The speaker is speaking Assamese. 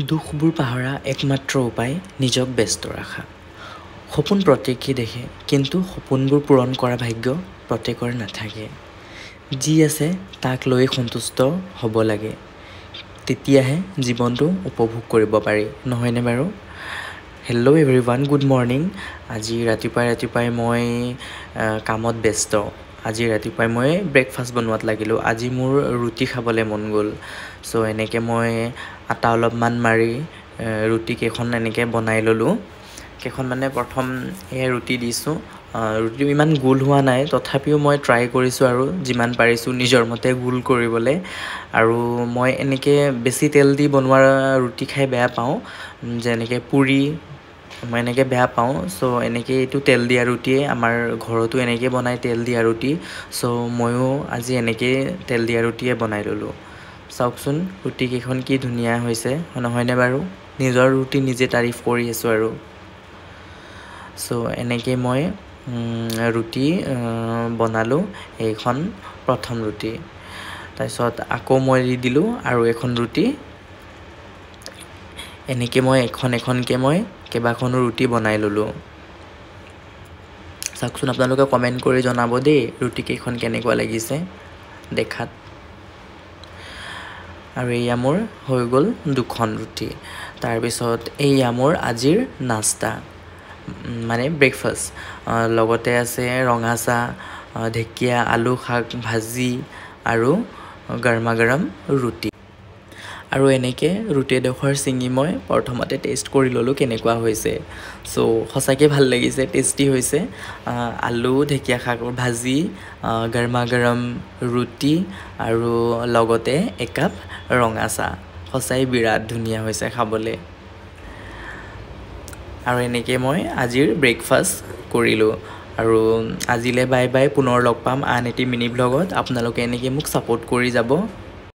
দুখবোৰ পাহৰা একমাত্ৰ উপায় নিজক ব্যস্ত ৰাখা। সপোন প্ৰত্যেকেই দেখে, কিন্তু সপোনবোৰ পূৰণ কৰা ভাগ্য প্ৰত্যেকৰে নাথাকে। যি আছে তাক লৈ সন্তুষ্ট হ'ব লাগে, তেতিয়াহে জীৱনটো উপভোগ কৰিব পাৰি, নহয়নে বাৰু? Hello' everyone, good morning. আজি ৰাতিপুৱাই মই কামত ব্যস্ত। আজি ৰাতিপুৱাই মই ব্ৰেকফাষ্ট বনোৱাত লাগিলোঁ। আজি মোৰ ৰুটি খাবলৈ মন গ'ল। চ' এনেকৈ মই আটা অলপমান মাৰি ৰুটি কেইখন এনেকৈ বনাই ল'লোঁ। কেইখন মানে প্ৰথম ৰুটি দিছোঁ। ৰুটি ইমান গোল হোৱা নাই, তথাপিও মই ট্ৰাই কৰিছোঁ আৰু যিমান পাৰিছোঁ নিজৰ মতে গোল কৰিবলৈ। আৰু মই এনেকৈ বেছি তেল দি বনোৱা ৰুটি খাই বেয়া পাওঁ, যেনেকৈ পুৰি মই এনেকৈ বেয়া পাওঁ। চ' এনেকৈ এইটো তেল দিয়া ৰুটিয়ে, আমাৰ ঘৰতো এনেকৈ বনায় তেল দিয়া ৰুটি। চ' ময়ো আজি এনেকৈ তেল দিয়া ৰুটিয়ে বনাই ল'লোঁ। চাওকচোন ৰুটিকেইখন কি ধুনীয়া হৈছে, নহয়নে বাৰু? নিজৰ ৰুটি নিজে তাৰিফ কৰি আছোঁ আৰু। চ' এনেকৈ মই ৰুটি বনালোঁ। এইখন প্ৰথম ৰুটি। তাৰপিছত আকৌ মই দি দিলোঁ আৰু এখন ৰুটি। এনেকৈ মই এখনকৈ মই কেইবাখনো ৰুটি বনাই ল'লোঁ। চাওকচোন, আপোনালোকে কমেণ্ট কৰি জনাব দেই, ৰুটিকেইখন কেনেকুৱা লাগিছে দেখাত। আৰু এয়া মোৰ হৈ গ'ল দুখন ৰুটি। তাৰপিছত এয়া মোৰ আজিৰ নাস্তা, মানে ব্ৰেকফাষ্ট। লগতে আছে ৰঙা চাহ, ঢেকীয়া, আলু শাক ভাজি আৰু গৰমা গৰম ৰুটি। আৰু এনেকৈ ৰুটি এডোখৰ ছিঙি মই প্ৰথমতে টেষ্ট কৰি ল'লোঁ কেনেকুৱা হৈছে। চ' সঁচাকৈ ভাল লাগিছে, টেষ্টি হৈছে। আলু, ঢেকীয়া শাকৰ ভাজি, গৰমা গৰম ৰুটি আৰু লগতে একাপ ৰঙা চাহ। সঁচাই বিৰাট ধুনীয়া হৈছে খাবলৈ। আৰু এনেকৈ মই আজিৰ ব্ৰেকফাষ্ট কৰিলোঁ। আৰু আজিলৈ বাই বাই, পুনৰ লগ পাম আন এটি মিনি ভ্লগত। আপোনালোকে এনেকৈ মোক ছাপোৰ্ট কৰি যাব।